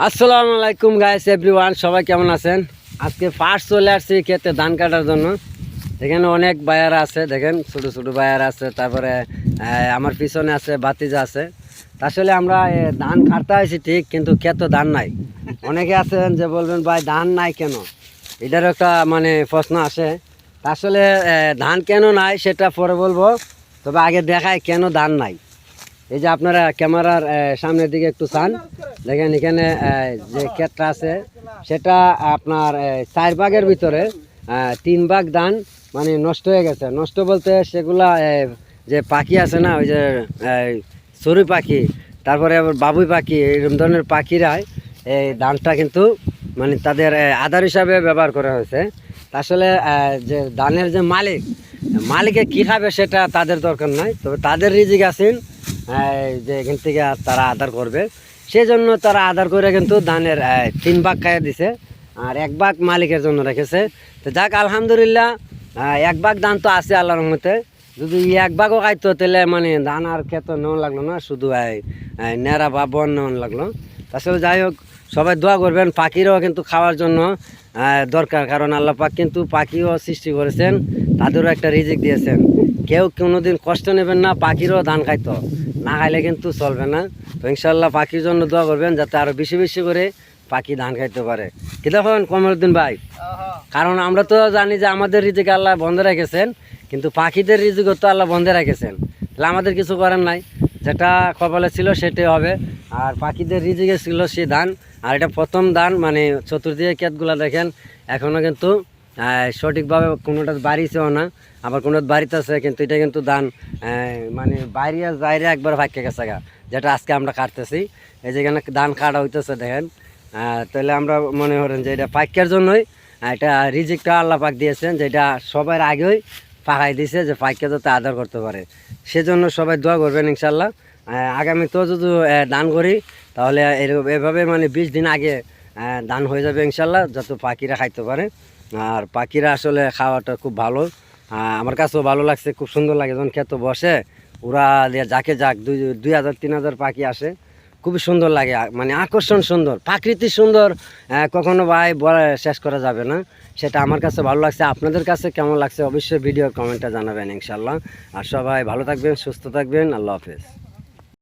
আসসালামু আলাইকুম guys everyone, সবাই কেমন আছেন? আজকে ফার্স্ট চলে আসছি ক্ষেতে ধান কাটার জন্য। এখানে অনেক বায়ারা আছে, দেখেন ছোট ছোট বায়ারা আছে, তারপরে আমার পিছনে আছে বাতিজা আছে। আসলে আমরা ধান কাটতে আসছি ঠিক, কিন্তু ক্ষেত ধান নাই। অনেকে আছেন যে বলবেন ভাই ধান নাই কেন, এটার একটা মানে প্রশ্ন আসে। আসলে ধান কেন নাই সেটা পরে বলবো, তবে আগে দেখায় কেন ধান নাই। এই যে আপনারা ক্যামেরার সামনের দিকে একটু চান, দেখেন এখানে যে ক্ষেতটা আছে সেটা আপনার 4 ভাগের ভিতরে 3 ভাগ ধান মানে নষ্ট হয়ে গেছে। নষ্ট বলতে সেগুলা যে পাখি আছে না, ওই যে চড়ুই পাখি, তারপরে আবার বাবুই পাখি, এরকম ধরনের পাখিরা এই ধানটা কিন্তু মানে তাদের আধার হিসাবে ব্যবহার করা হয়েছে। আসলে যে ধানের যে মালিকে কী খাবে সেটা তাদের দরকার নাই, তবে তাদের রিজিক আছেন যে এখান থেকে তারা আধার করবে, সেই জন্য তারা আধার করে কিন্তু ধানের 3 ভাগ খাইয়ে দিছে, আর 1 ভাগ মালিকের জন্য রেখেছে। তো যাক আলহামদুলিল্লাহ, 1 ভাগ ধান তো আছে আল্লাহর রহমতে। যদি 1 ভাগও খাইতো তাহলে মানে ধান আর খেতে নেওয়া লাগলো না, শুধু নেড়া বা বন নেওয়া লাগলো। আসলে যাই হোক, সবাই দোয়া করবেন। পাখিরাও কিন্তু খাওয়ার জন্য দরকার, কারণ আল্লাহ পাক কিন্তু পাখিও সৃষ্টি করেছেন, তাদেরও একটা রিজিক দিয়েছেন। কেউ কোনোদিন কষ্ট নেবেন না, পাখিরও ধান খাইতো না, খাইলে কিন্তু চলবে না। তো ইনশাল্লাহ পাখির জন্য দোয়া করবেন, যাতে আরও বেশি বেশি করে পাখি ধান খাইতে পারে। কি দেখুন কমরুদ্দিন ভাই, কারণ আমরা তো জানি যে আমাদের রিজিক আল্লাহ বন্ধ রেখেছেন, কিন্তু পাখিদের রিজিকও তো আল্লাহ বন্ধ রেখেছেন। তাহলে আমাদের কিছু করার নাই, যেটা কপালে ছিল সেটাই হবে। আর পাখিদের রিজিকে ছিল সে ধান, আর এটা প্রথম ধান। মানে চতুর্দিকে ক্ষেতগুলো দেখেন এখনও কিন্তু সঠিকভাবে কোনোটা বাড়িছেও না, আবার কোনো বাড়িতেছে, কিন্তু এটা কিন্তু ধান মানে বাইরে একবার ভাগ্যে গেছে গা, যেটা আজকে আমরা কাটতেছি। এই যেখানে ধান কাটা হইতেছে দেখেন। তাহলে আমরা মনে করেন যে এটা পাইকার জন্যই এটা রিজিকটা আল্লাহ পাক দিয়েছেন, যেটা সবার আগেই পাকাই দিয়েছে যে পাইকার যাতে আদর করতে পারে। সেজন্য সবাই দোয়া করবেন ইনশাল্লাহ। আগামীতেও যদি ধান করি তাহলে এভাবে মানে 20 দিন আগে ধান হয়ে যাবে ইনশাল্লাহ, যাতে পাখিরা খাইতে পারে। আর পাখিরা আসলে খাওয়াটা খুব ভালো, আমার কাছেও ভালো লাগছে, খুব সুন্দর লাগে যখন খেতে বসে। ওরা যাকে যাক 2000-3000 পাখি আসে, খুবই সুন্দর লাগে, মানে আকর্ষণ সুন্দর, প্রাকৃতিক সুন্দর, কখনো ভাই শেষ করা যাবে না। সেটা আমার কাছে ভালো লাগছে। আপনাদের কাছে কেমন লাগছে অবশ্যই ভিডিও কমেন্টে জানাবেন ইনশাল্লাহ। আর সবাই ভালো থাকবেন, সুস্থ থাকবেন, আল্লাহ হাফেজ।